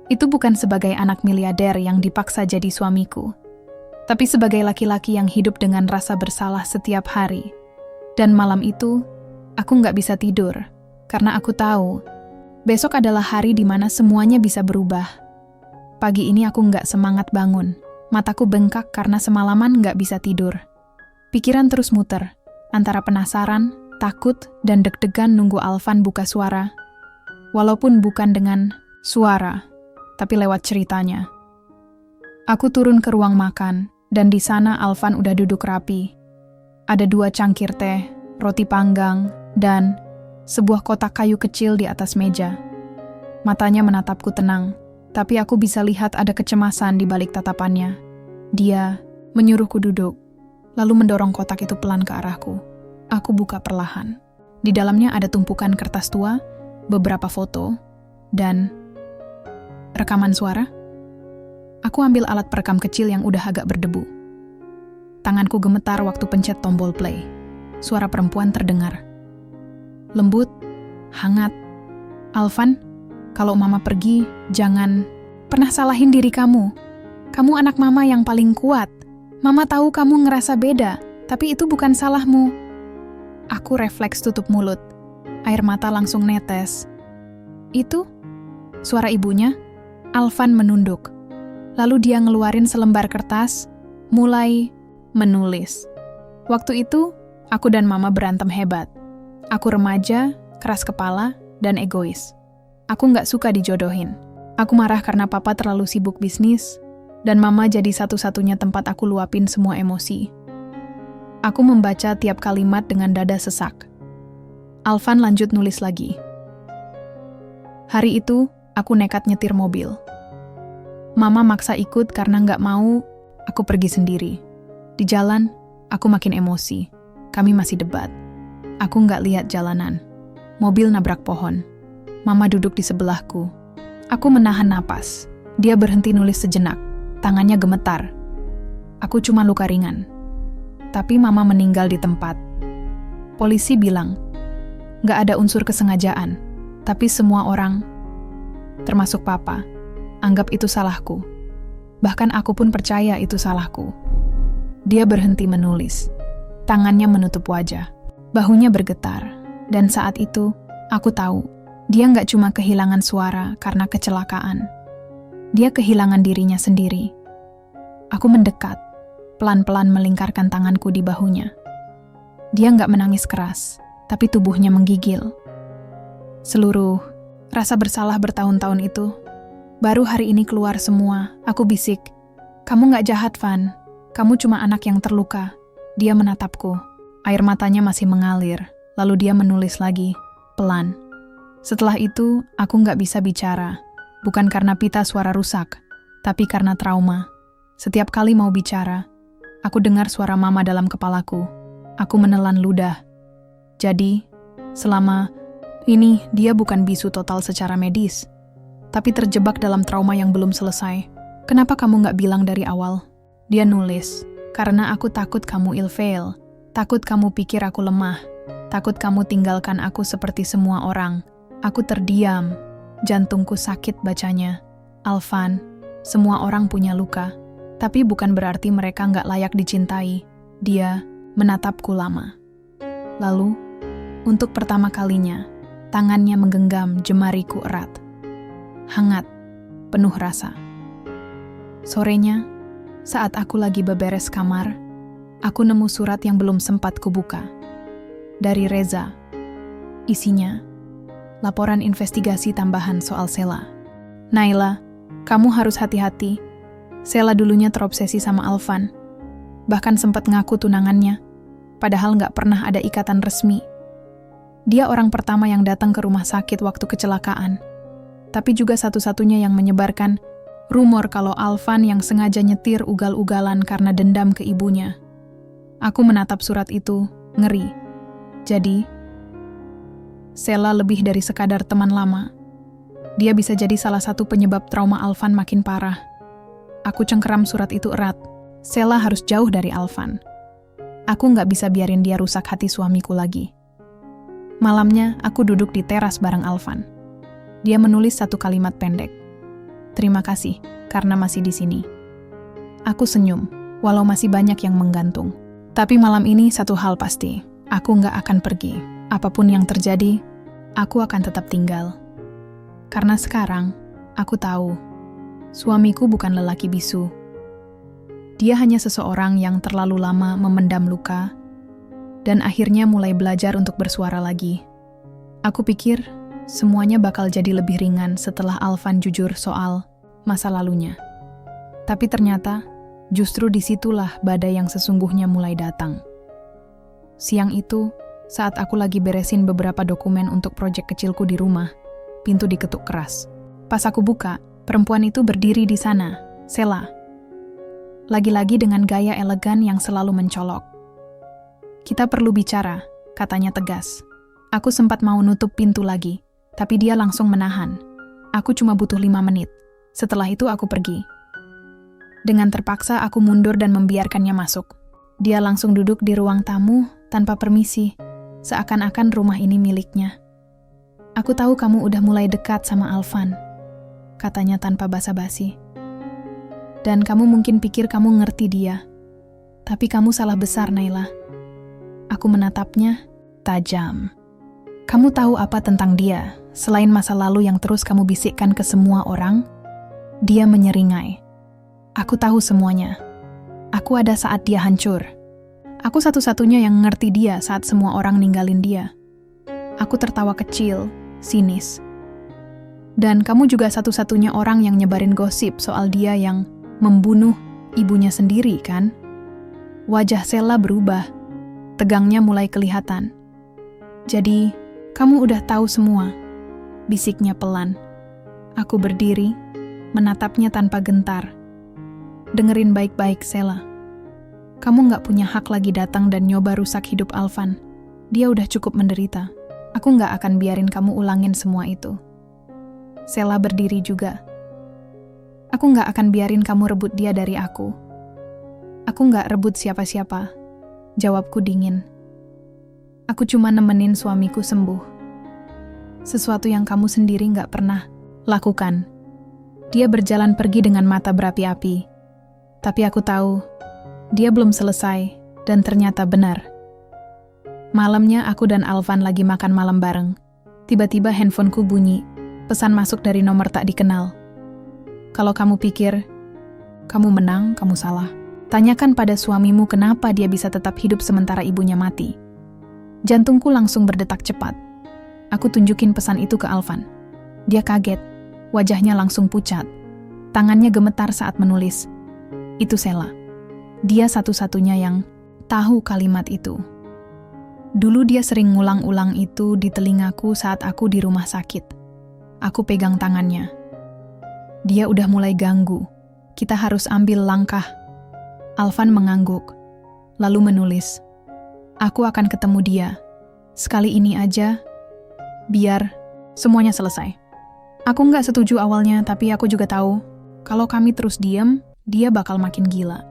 itu bukan sebagai anak miliarder yang dipaksa jadi suamiku, tapi sebagai laki-laki yang hidup dengan rasa bersalah setiap hari. Dan malam itu, aku nggak bisa tidur, karena aku tahu besok adalah hari di mana semuanya bisa berubah. Pagi ini aku nggak semangat bangun. Mataku bengkak karena semalaman nggak bisa tidur. Pikiran terus muter, antara penasaran, takut, dan deg-degan nunggu Alvan buka suara. Walaupun bukan dengan suara, tapi lewat ceritanya. Aku turun ke ruang makan, dan di sana Alvan udah duduk rapi. Ada 2 cangkir teh, roti panggang, dan sebuah kotak kayu kecil di atas meja. Matanya menatapku tenang. Tapi aku bisa lihat ada kecemasan di balik tatapannya. Dia menyuruhku duduk, lalu mendorong kotak itu pelan ke arahku. Aku buka perlahan. Di dalamnya ada tumpukan kertas tua, beberapa foto, dan rekaman suara. Aku ambil alat perekam kecil yang udah agak berdebu. Tanganku gemetar waktu pencet tombol play. Suara perempuan terdengar. Lembut, hangat. Alvan, kalau mama pergi, jangan pernah salahin diri kamu. Kamu anak mama yang paling kuat. Mama tahu kamu ngerasa beda, tapi itu bukan salahmu. Aku refleks tutup mulut. Air mata langsung netes. Itu? Suara ibunya? Alvan menunduk. Lalu dia ngeluarin selembar kertas, mulai menulis. Waktu itu, aku dan mama berantem hebat. Aku remaja, keras kepala, dan egois. Aku nggak suka dijodohin. Aku marah karena papa terlalu sibuk bisnis, dan mama jadi satu-satunya tempat aku luapin semua emosi. Aku membaca tiap kalimat dengan dada sesak. Alvan lanjut nulis lagi. Hari itu, aku nekat nyetir mobil. Mama maksa ikut karena nggak mau aku pergi sendiri. Di jalan, aku makin emosi. Kami masih debat. Aku nggak lihat jalanan. Mobil nabrak pohon. Mama duduk di sebelahku. Aku menahan napas. Dia berhenti nulis sejenak. Tangannya gemetar. Aku cuma luka ringan. Tapi mama meninggal di tempat. Polisi bilang, gak ada unsur kesengajaan. Tapi semua orang, termasuk papa, anggap itu salahku. Bahkan aku pun percaya itu salahku. Dia berhenti menulis. Tangannya menutup wajah. Bahunya bergetar. Dan saat itu, aku tahu, dia gak cuma kehilangan suara karena kecelakaan. Dia kehilangan dirinya sendiri. Aku mendekat, pelan-pelan melingkarkan tanganku di bahunya. Dia gak menangis keras, tapi tubuhnya menggigil. Seluruh rasa bersalah bertahun-tahun itu, baru hari ini keluar semua. Aku bisik, "Kamu gak jahat, Van. Kamu cuma anak yang terluka." Dia menatapku. Air matanya masih mengalir, lalu dia menulis lagi, pelan. Setelah itu, aku gak bisa bicara. Bukan karena pita suara rusak, tapi karena trauma. Setiap kali mau bicara, aku dengar suara mama dalam kepalaku. Aku menelan ludah. Jadi, selama ini dia bukan bisu total secara medis, tapi terjebak dalam trauma yang belum selesai. Kenapa kamu gak bilang dari awal? Dia nulis, "Karena aku takut kamu ilfeel. Takut kamu pikir aku lemah. Takut kamu tinggalkan aku seperti semua orang." Aku terdiam. Jantungku sakit bacanya. "Alvan, semua orang punya luka. Tapi bukan berarti mereka gak layak dicintai." Dia menatapku lama. Lalu, untuk pertama kalinya, tangannya menggenggam jemariku erat. Hangat, penuh rasa. Sorenya, saat aku lagi beberes kamar, aku nemu surat yang belum sempat kubuka. Dari Reza. Isinya, laporan investigasi tambahan soal Sela. "Naila, kamu harus hati-hati. Sela dulunya terobsesi sama Alvan. Bahkan sempat ngaku tunangannya, padahal gak pernah ada ikatan resmi. Dia orang pertama yang datang ke rumah sakit waktu kecelakaan, tapi juga satu-satunya yang menyebarkan rumor kalau Alvan yang sengaja nyetir ugal-ugalan karena dendam ke ibunya." Aku menatap surat itu, ngeri. Jadi, Sela lebih dari sekadar teman lama. Dia bisa jadi salah satu penyebab trauma Alvan makin parah. Aku cengkeram surat itu erat. Sela harus jauh dari Alvan. Aku gak bisa biarin dia rusak hati suamiku lagi. Malamnya, aku duduk di teras bareng Alvan. Dia menulis satu kalimat pendek. "Terima kasih, karena masih di sini." Aku senyum, walau masih banyak yang menggantung. Tapi malam ini satu hal pasti, aku gak akan pergi. Apapun yang terjadi, aku akan tetap tinggal. Karena sekarang, aku tahu, suamiku bukan lelaki bisu. Dia hanya seseorang yang terlalu lama memendam luka, dan akhirnya mulai belajar untuk bersuara lagi. Aku pikir, semuanya bakal jadi lebih ringan setelah Alvan jujur soal masa lalunya. Tapi ternyata, justru disitulah badai yang sesungguhnya mulai datang. Siang itu, saat aku lagi beresin beberapa dokumen untuk proyek kecilku di rumah, pintu diketuk keras. Pas aku buka, perempuan itu berdiri di sana, Sela. Lagi-lagi dengan gaya elegan yang selalu mencolok. "Kita perlu bicara," katanya tegas. Aku sempat mau nutup pintu lagi, tapi dia langsung menahan. Aku cuma butuh 5 menit. Setelah itu aku pergi. Dengan terpaksa aku mundur dan membiarkannya masuk. Dia langsung duduk di ruang tamu tanpa permisi, seakan-akan rumah ini miliknya. "Aku tahu kamu udah mulai dekat sama Alvan," katanya tanpa basa-basi. "Dan kamu mungkin pikir kamu ngerti dia. Tapi kamu salah besar, Naila." Aku menatapnya tajam. "Kamu tahu apa tentang dia, selain masa lalu yang terus kamu bisikkan ke semua orang?" Dia menyeringai. "Aku tahu semuanya. Aku ada saat dia hancur. Aku satu-satunya yang ngerti dia saat semua orang ninggalin dia." Aku tertawa kecil, sinis. "Dan kamu juga satu-satunya orang yang nyebarin gosip soal dia yang membunuh ibunya sendiri, kan?" Wajah Sela berubah. Tegangnya mulai kelihatan. "Jadi, kamu udah tahu semua?" bisiknya pelan. Aku berdiri, menatapnya tanpa gentar. "Dengerin baik-baik, Sela. Kamu gak punya hak lagi datang dan nyoba rusak hidup Alvan. Dia udah cukup menderita. Aku gak akan biarin kamu ulangin semua itu." Sela berdiri juga. "Aku gak akan biarin kamu rebut dia dari aku. Aku nggak rebut siapa-siapa. Jawabku dingin. Aku cuma nemenin suamiku sembuh. Sesuatu yang kamu sendiri nggak pernah lakukan. Dia berjalan pergi dengan mata berapi-api. Tapi aku tahu, dia belum selesai dan ternyata benar. Malamnya aku dan Alvan lagi makan malam bareng. Tiba-tiba handphoneku bunyi. Pesan masuk dari nomor tak dikenal. Kalau kamu pikir, kamu menang, kamu salah. Tanyakan pada suamimu kenapa dia bisa tetap hidup sementara ibunya mati. Jantungku langsung berdetak cepat. Aku tunjukin pesan itu ke Alvan. Dia kaget, wajahnya langsung pucat. Tangannya gemetar saat menulis. Itu Sheila. Dia satu-satunya yang tahu kalimat itu. Dulu dia sering ngulang-ulang itu di telingaku saat aku di rumah sakit. Aku pegang tangannya. Dia udah mulai ganggu. Kita harus ambil langkah. Alvan mengangguk, lalu menulis. Aku akan ketemu dia. Sekali ini aja, biar semuanya selesai. Aku nggak setuju awalnya, tapi aku juga tahu, kalau kami terus diam, dia bakal makin gila.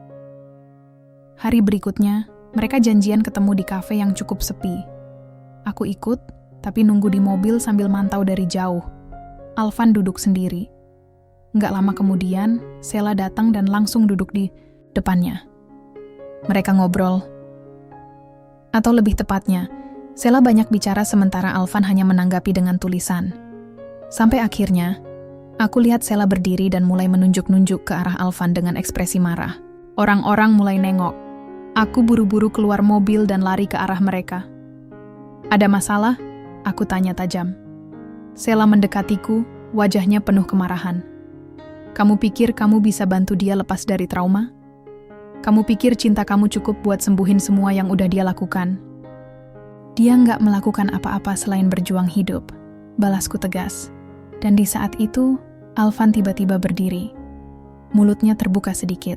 Hari berikutnya, mereka janjian ketemu di kafe yang cukup sepi. Aku ikut, tapi nunggu di mobil sambil mantau dari jauh. Alvan duduk sendiri. Nggak lama kemudian, Sheila datang dan langsung duduk di depannya. Mereka ngobrol. Atau lebih tepatnya, Sheila banyak bicara sementara Alvan hanya menanggapi dengan tulisan. Sampai akhirnya, aku lihat Sheila berdiri dan mulai menunjuk-nunjuk ke arah Alvan dengan ekspresi marah. Orang-orang mulai nengok. Aku buru-buru keluar mobil dan lari ke arah mereka. Ada masalah? Aku tanya tajam. Sheila mendekatiku, wajahnya penuh kemarahan. Kamu pikir kamu bisa bantu dia lepas dari trauma? Kamu pikir cinta kamu cukup buat sembuhin semua yang udah dia lakukan? Dia nggak melakukan apa-apa selain berjuang hidup, balasku tegas. Dan di saat itu, Alvan tiba-tiba berdiri. Mulutnya terbuka sedikit.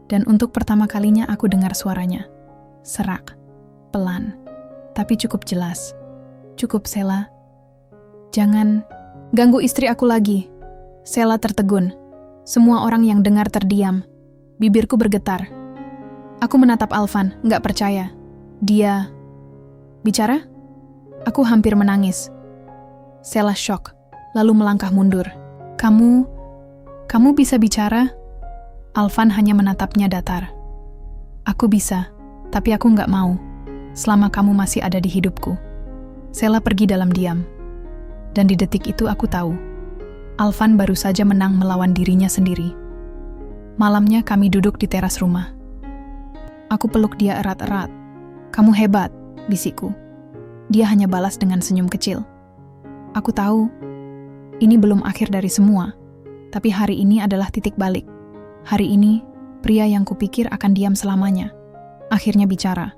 Dan untuk pertama kalinya aku dengar suaranya. Serak, pelan, tapi cukup jelas. Cukup, Sheila. Jangan ganggu istri aku lagi. Sheila tertegun. Semua orang yang dengar terdiam. Bibirku bergetar. Aku menatap Alvan, nggak percaya. Dia bicara? Aku hampir menangis. Sheila shock, lalu melangkah mundur. Kamu bisa bicara? Alvan hanya menatapnya datar. Aku bisa, tapi aku nggak mau. Selama kamu masih ada di hidupku. Sheila pergi dalam diam. Dan di detik itu aku tahu, Alvan baru saja menang melawan dirinya sendiri. Malamnya kami duduk di teras rumah. Aku peluk dia erat-erat. Kamu hebat, bisikku. Dia hanya balas dengan senyum kecil. Aku tahu, ini belum akhir dari semua. Tapi hari ini adalah titik balik. Hari ini, pria yang kupikir akan diam selamanya, akhirnya bicara.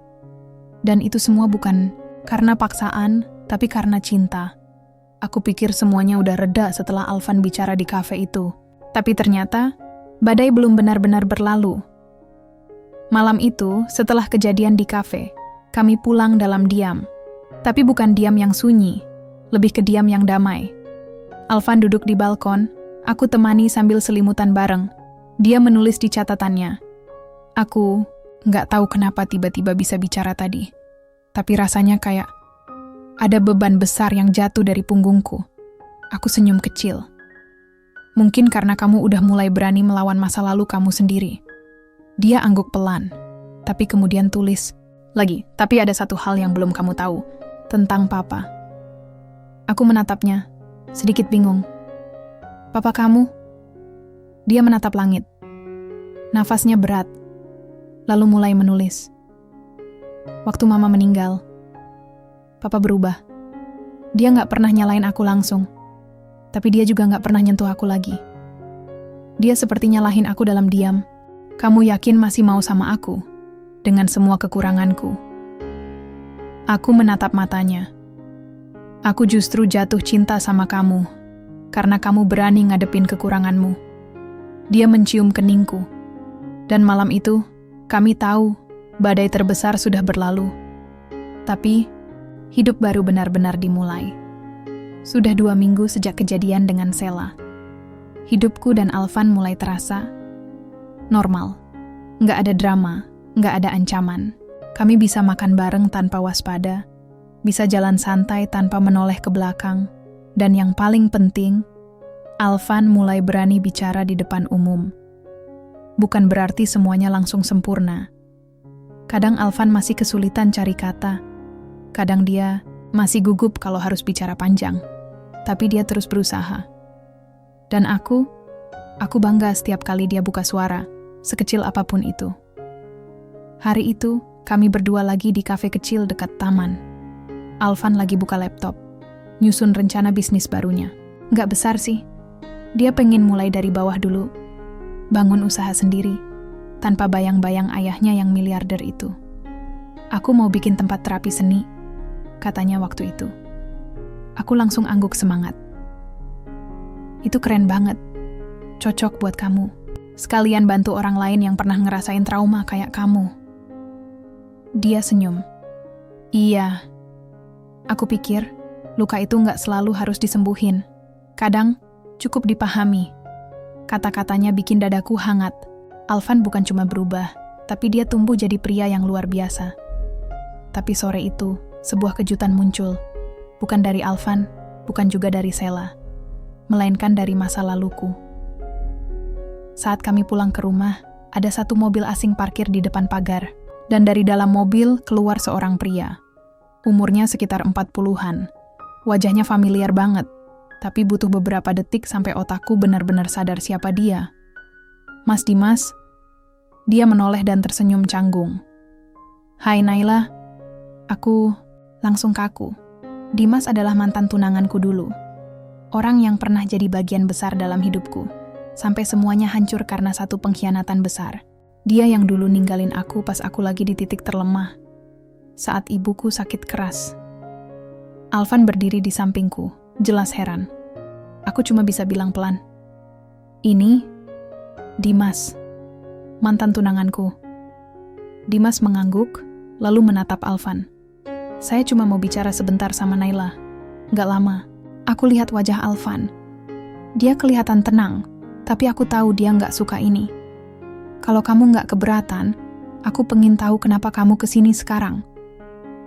Dan itu semua bukan karena paksaan, tapi karena cinta. Aku pikir semuanya udah reda setelah Alvan bicara di kafe itu. Tapi ternyata, badai belum benar-benar berlalu. Malam itu, setelah kejadian di kafe, kami pulang dalam diam. Tapi bukan diam yang sunyi, lebih ke diam yang damai. Alvan duduk di balkon, aku temani sambil selimutan bareng. Dia menulis di catatannya. Aku nggak tahu kenapa tiba-tiba bisa bicara tadi. Tapi rasanya kayak ada beban besar yang jatuh dari punggungku. Aku senyum kecil. Mungkin karena kamu udah mulai berani melawan masa lalu kamu sendiri. Dia angguk pelan, tapi kemudian tulis lagi. Tapi ada satu hal yang belum kamu tahu, tentang Papa. Aku menatapnya, sedikit bingung. Papa kamu? Dia menatap langit. Nafasnya berat, lalu mulai menulis. Waktu Mama meninggal, Papa berubah. Dia nggak pernah nyalain aku langsung, tapi dia juga nggak pernah nyentuh aku lagi. Dia seperti nyalahin aku dalam diam. Kamu yakin masih mau sama aku? Dengan semua kekuranganku. Aku menatap matanya. Aku justru jatuh cinta sama kamu, karena kamu berani ngadepin kekuranganmu. Dia mencium keningku. Dan malam itu, kami tahu badai terbesar sudah berlalu. Tapi, hidup baru benar-benar dimulai. Sudah 2 minggu sejak kejadian dengan Sheila. Hidupku dan Alvan mulai terasa normal. Nggak ada drama, nggak ada ancaman. Kami bisa makan bareng tanpa waspada, bisa jalan santai tanpa menoleh ke belakang, dan yang paling penting, Alvan mulai berani bicara di depan umum. Bukan berarti semuanya langsung sempurna. Kadang Alvan masih kesulitan cari kata. Kadang dia masih gugup kalau harus bicara panjang. Tapi dia terus berusaha. Dan aku bangga setiap kali dia buka suara, sekecil apapun itu. Hari itu, kami berdua lagi di kafe kecil dekat taman. Alvan lagi buka laptop, nyusun rencana bisnis barunya. Nggak besar sih. Dia pengen mulai dari bawah dulu, bangun usaha sendiri, tanpa bayang-bayang ayahnya yang miliarder itu. Aku mau bikin tempat terapi seni, katanya waktu itu. Aku langsung angguk semangat. Itu keren banget, cocok buat kamu. Sekalian bantu orang lain yang pernah ngerasain trauma kayak kamu. Dia senyum. Iya, aku pikir luka itu nggak selalu harus disembuhin. Kadang cukup dipahami. Kata-katanya bikin dadaku hangat. Alvan bukan cuma berubah, tapi dia tumbuh jadi pria yang luar biasa. Tapi sore itu, sebuah kejutan muncul. Bukan dari Alvan, bukan juga dari Sela, melainkan dari masa laluku. Saat kami pulang ke rumah, ada satu mobil asing parkir di depan pagar, dan dari dalam mobil keluar seorang pria. Umurnya sekitar 40-an. Wajahnya familiar banget, tapi butuh beberapa detik sampai otakku benar-benar sadar siapa dia. Mas Dimas, dia menoleh dan tersenyum canggung. Hai Naila, aku langsung kaku. Dimas adalah mantan tunanganku dulu. Orang yang pernah jadi bagian besar dalam hidupku, sampai semuanya hancur karena satu pengkhianatan besar. Dia yang dulu ninggalin aku pas aku lagi di titik terlemah, saat ibuku sakit keras. Alvan berdiri di sampingku, jelas heran. Aku cuma bisa bilang pelan, ini Dimas, mantan tunanganku. Dimas mengangguk, lalu menatap Alvan. Saya cuma mau bicara sebentar sama Naila. Gak lama. Aku lihat wajah Alvan. Dia kelihatan tenang, tapi aku tahu dia gak suka ini. Kalau kamu gak keberatan, aku pengen tahu kenapa kamu kesini sekarang.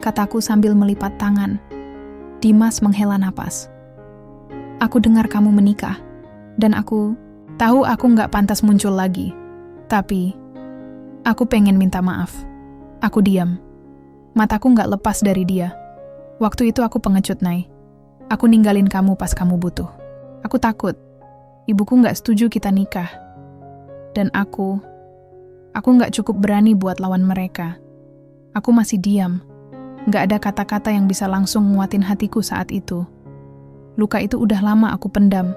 Kataku sambil melipat tangan. Dimas menghela napas. Aku dengar kamu menikah, dan aku tahu aku gak pantas muncul lagi. Tapi, aku pengen minta maaf. Aku diam. Mataku gak lepas dari dia. Waktu itu aku pengecut, Nay. Aku ninggalin kamu pas kamu butuh. Aku takut. Ibuku gak setuju kita nikah. Dan aku gak cukup berani buat lawan mereka. Aku masih diam. Gak ada kata-kata yang bisa langsung nguatin hatiku saat itu. Luka itu udah lama aku pendam,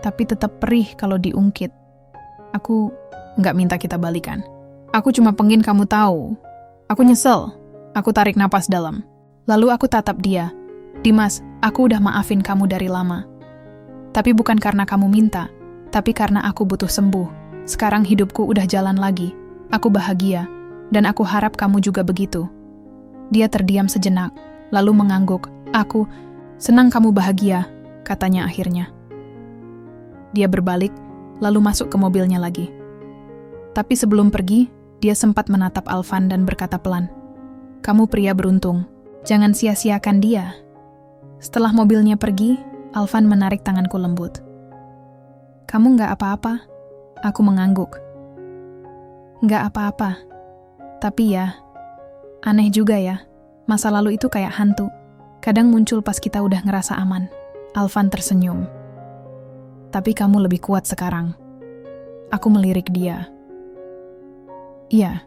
tapi tetap perih kalau diungkit. Aku gak minta kita balikan. Aku cuma pengen kamu tahu. Aku nyesel. Aku tarik napas dalam. Lalu aku tatap dia. Dimas, aku udah maafin kamu dari lama. Tapi bukan karena kamu minta, tapi karena aku butuh sembuh. Sekarang hidupku udah jalan lagi. Aku bahagia, dan aku harap kamu juga begitu. Dia terdiam sejenak, lalu mengangguk. Aku senang kamu bahagia, katanya akhirnya. Dia berbalik, lalu masuk ke mobilnya lagi. Tapi sebelum pergi, dia sempat menatap Alvan dan berkata pelan, kamu pria beruntung, jangan sia-siakan dia. Setelah mobilnya pergi, Alvan menarik tanganku lembut. Kamu gak apa-apa? Aku mengangguk. Gak apa-apa. Tapi ya, aneh juga ya, masa lalu itu kayak hantu. Kadang muncul pas kita udah ngerasa aman. Alvan tersenyum. Tapi kamu lebih kuat sekarang. Aku melirik dia. Iya,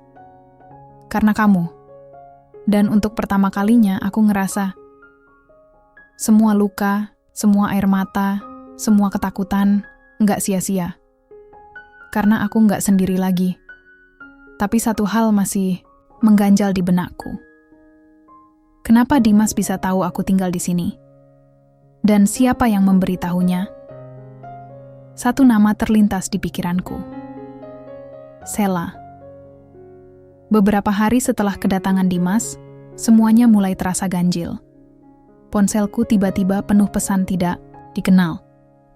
karena kamu. Dan untuk pertama kalinya aku ngerasa semua luka, semua air mata, semua ketakutan nggak sia-sia. Karena aku nggak sendiri lagi. Tapi satu hal masih mengganjal di benakku. Kenapa Dimas bisa tahu aku tinggal di sini? Dan siapa yang memberitahunya? Satu nama terlintas di pikiranku. Sela. Beberapa hari setelah kedatangan Dimas, semuanya mulai terasa ganjil. Ponselku tiba-tiba penuh pesan tidak dikenal.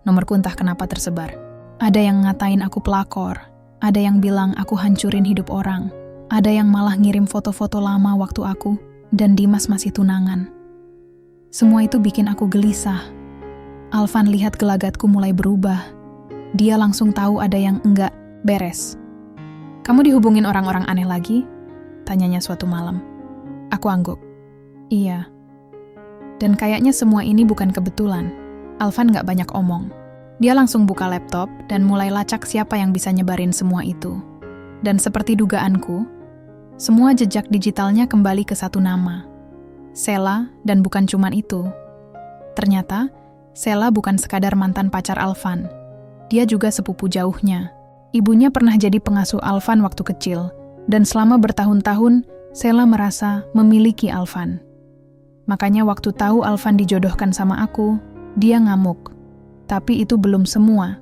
Nomorku entah kenapa tersebar. Ada yang ngatain aku pelakor, Ada yang bilang aku hancurin hidup orang. Ada yang malah ngirim foto-foto lama waktu aku dan Dimas masih tunangan. Semua itu bikin aku gelisah. Alvan lihat gelagatku mulai berubah. Dia langsung tahu ada yang enggak beres. "Kamu dihubungin orang-orang aneh lagi?" tanyanya suatu malam. Aku angguk. "Iya." Dan kayaknya semua ini bukan kebetulan. Alvan gak banyak omong. Dia langsung buka laptop dan mulai lacak siapa yang bisa nyebarin semua itu. Dan seperti dugaanku, semua jejak digitalnya kembali ke satu nama. Sela, dan bukan cuman itu. Ternyata, Sela bukan sekadar mantan pacar Alvan. Dia juga sepupu jauhnya. Ibunya pernah jadi pengasuh Alvan waktu kecil, dan selama bertahun-tahun, Sela merasa memiliki Alvan. Makanya waktu tahu Alvan dijodohkan sama aku, dia ngamuk. Tapi itu belum semua.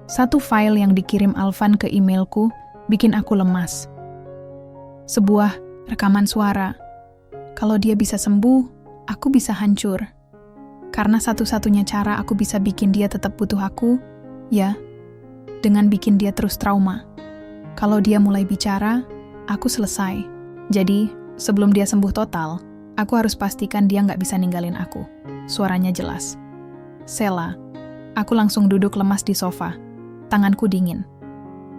Satu file yang dikirim Alvan ke emailku bikin aku lemas. Sebuah rekaman suara. Kalau dia bisa sembuh, aku bisa hancur. Karena satu-satunya cara aku bisa bikin dia tetap butuh aku, ya, dengan bikin dia terus trauma. Kalau dia mulai bicara, aku selesai. Jadi, sebelum dia sembuh total, aku harus pastikan dia nggak bisa ninggalin aku. Suaranya jelas. "Sela." Aku langsung duduk lemas di sofa. Tanganku dingin.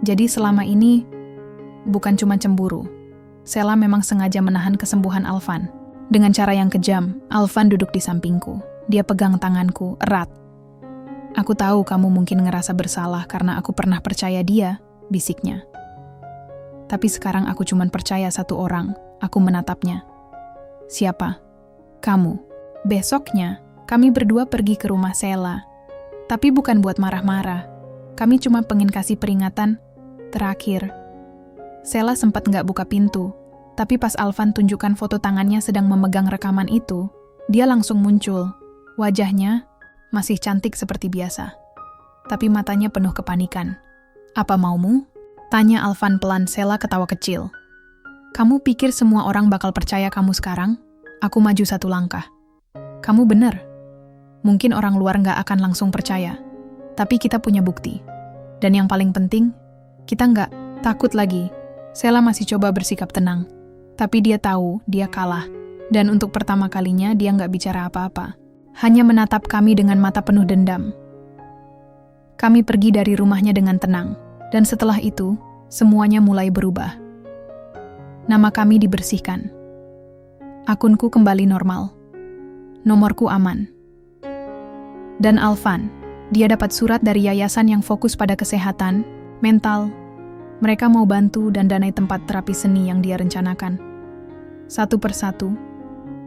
Jadi selama ini, bukan cuma cemburu. Sela memang sengaja menahan kesembuhan Alvan. Dengan cara yang kejam, Alvan duduk di sampingku. Dia pegang tanganku erat. "Aku tahu kamu mungkin ngerasa bersalah karena aku pernah percaya dia," bisiknya. "Tapi sekarang aku cuma percaya satu orang." Aku menatapnya. "Siapa?" "Kamu." Besoknya, kami berdua pergi ke rumah Sela. Tapi bukan buat marah-marah. Kami cuma pengen kasih peringatan terakhir. Sela sempat nggak buka pintu, tapi pas Alvan tunjukkan foto tangannya sedang memegang rekaman itu, dia langsung muncul. Wajahnya masih cantik seperti biasa, tapi matanya penuh kepanikan. "Apa maumu?" tanya Alvan pelan. Sela ketawa kecil. "Kamu pikir semua orang bakal percaya kamu sekarang?" Aku maju satu langkah. "Kamu benar. Mungkin orang luar nggak akan langsung percaya, tapi kita punya bukti. Dan yang paling penting, kita nggak takut lagi." Sela masih coba bersikap tenang, tapi dia tahu dia kalah. Dan untuk pertama kalinya dia nggak bicara apa-apa. Hanya menatap kami dengan mata penuh dendam. Kami pergi dari rumahnya dengan tenang, dan setelah itu, semuanya mulai berubah. Nama kami dibersihkan. Akunku kembali normal. Nomorku aman. Dan Alvan, dia dapat surat dari yayasan yang fokus pada kesehatan, mental. Mereka mau bantu dan danai tempat terapi seni yang dia rencanakan. Satu persatu,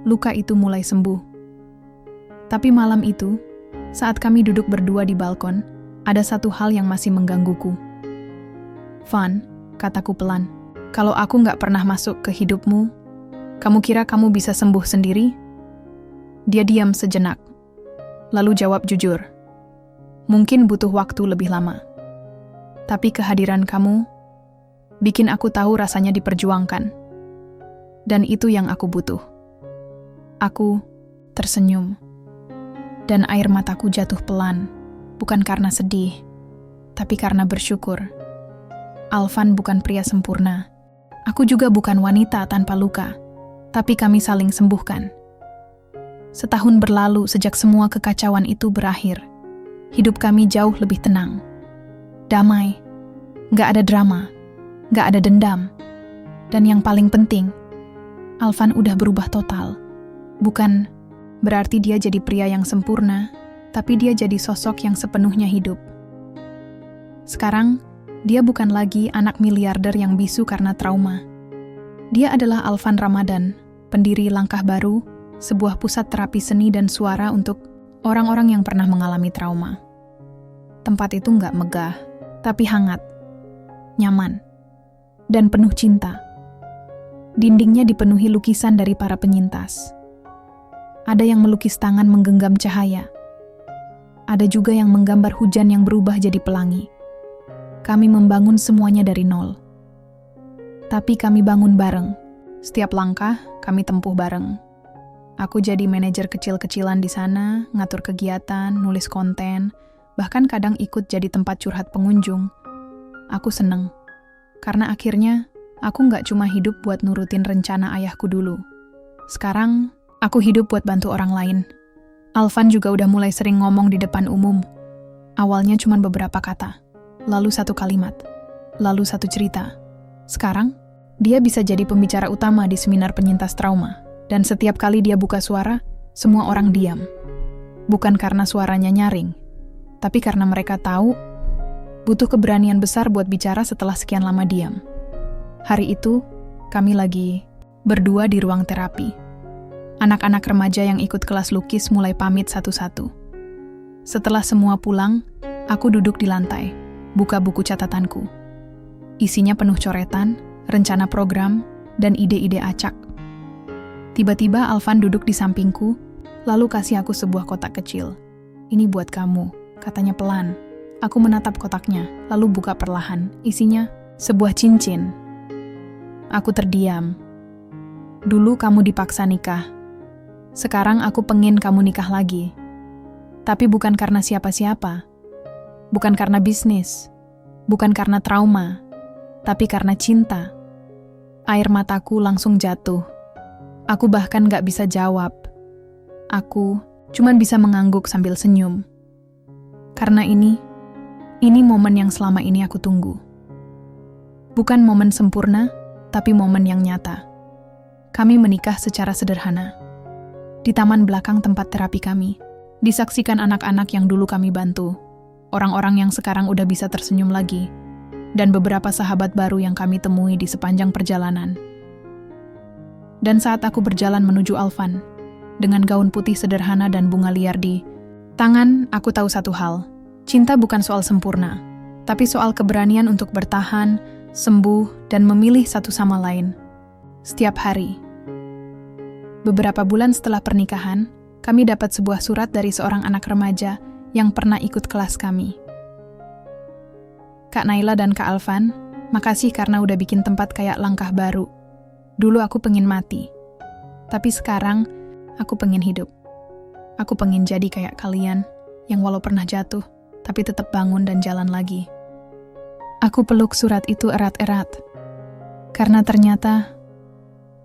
luka itu mulai sembuh. Tapi malam itu, saat kami duduk berdua di balkon, ada satu hal yang masih menggangguku. "Van," kataku pelan, "kalau aku nggak pernah masuk ke hidupmu, kamu kira kamu bisa sembuh sendiri?" Dia diam sejenak, lalu jawab jujur, "Mungkin butuh waktu lebih lama. Tapi kehadiran kamu bikin aku tahu rasanya diperjuangkan. Dan itu yang aku butuh." Aku tersenyum. Dan air mataku jatuh pelan, bukan karena sedih, tapi karena bersyukur. Alvan bukan pria sempurna. Aku juga bukan wanita tanpa luka, tapi kami saling sembuhkan. Setahun berlalu sejak semua kekacauan itu berakhir. Hidup kami jauh lebih tenang. Damai. Gak ada drama. Gak ada dendam. Dan yang paling penting, Alvan udah berubah total. Bukan berarti dia jadi pria yang sempurna, tapi dia jadi sosok yang sepenuhnya hidup. Sekarang, dia bukan lagi anak miliarder yang bisu karena trauma. Dia adalah Alvan Ramadan, pendiri Langkah Baru, sebuah pusat terapi seni dan suara untuk orang-orang yang pernah mengalami trauma. Tempat itu nggak megah, tapi hangat, nyaman, dan penuh cinta. Dindingnya dipenuhi lukisan dari para penyintas. Ada yang melukis tangan menggenggam cahaya. Ada juga yang menggambar hujan yang berubah jadi pelangi. Kami membangun semuanya dari nol. Tapi kami bangun bareng. Setiap langkah, kami tempuh bareng. Aku jadi manajer kecil-kecilan di sana, ngatur kegiatan, nulis konten, bahkan kadang ikut jadi tempat curhat pengunjung. aku seneng. Karena akhirnya, aku nggak cuma hidup buat nurutin rencana ayahku dulu. Sekarang, aku hidup buat bantu orang lain. Alvan juga udah mulai sering ngomong di depan umum. Awalnya cuma beberapa kata, lalu satu kalimat, lalu satu cerita. Sekarang, dia bisa jadi pembicara utama di seminar penyintas trauma. Dan setiap kali dia buka suara, semua orang diam. Bukan karena suaranya nyaring, tapi karena mereka tahu butuh keberanian besar buat bicara setelah sekian lama diam. Hari itu, kami lagi berdua di ruang terapi. Anak-anak remaja yang ikut kelas lukis mulai pamit satu-satu. Setelah semua pulang, aku duduk di lantai, buka buku catatanku. Isinya penuh coretan, rencana program, dan ide-ide acak. Tiba-tiba Alvan duduk di sampingku, lalu kasih aku sebuah kotak kecil. Ini buat kamu, katanya pelan. Aku menatap kotaknya, lalu buka perlahan. Isinya sebuah cincin. Aku terdiam. Dulu kamu dipaksa nikah. Sekarang aku pengen kamu nikah lagi. Tapi bukan karena siapa-siapa. Bukan karena bisnis. Bukan karena trauma. Tapi karena cinta. Air mataku langsung jatuh. Aku bahkan gak bisa jawab. Aku cuman bisa mengangguk sambil senyum. Karena ini momen yang selama ini aku tunggu. Bukan momen sempurna, tapi momen yang nyata. Kami menikah secara sederhana. Di taman belakang tempat terapi kami, disaksikan anak-anak yang dulu kami bantu, orang-orang yang sekarang udah bisa tersenyum lagi, dan beberapa sahabat baru yang kami temui di sepanjang perjalanan. Dan saat aku berjalan menuju Alvan, dengan gaun putih sederhana dan bunga liar di tangan, aku tahu satu hal. Cinta bukan soal sempurna, tapi soal keberanian untuk bertahan, sembuh, dan memilih satu sama lain. Setiap hari. Beberapa bulan setelah pernikahan, kami dapat sebuah surat dari seorang anak remaja yang pernah ikut kelas kami. Kak Naila dan Kak Alvan, makasih karena udah bikin tempat kayak langkah baru. Dulu aku pengen mati, tapi sekarang aku pengen hidup. Aku pengen jadi kayak kalian, yang walau pernah jatuh, tapi tetap bangun dan jalan lagi. Aku peluk surat itu erat-erat, karena ternyata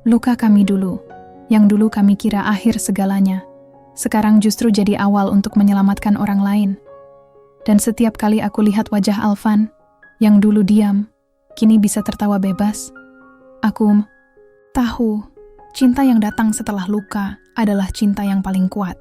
luka kami dulu, yang dulu kami kira akhir segalanya, sekarang justru jadi awal untuk menyelamatkan orang lain. Dan setiap kali aku lihat wajah Alvan, yang dulu diam, kini bisa tertawa bebas, aku tahu, cinta yang datang setelah luka adalah cinta yang paling kuat.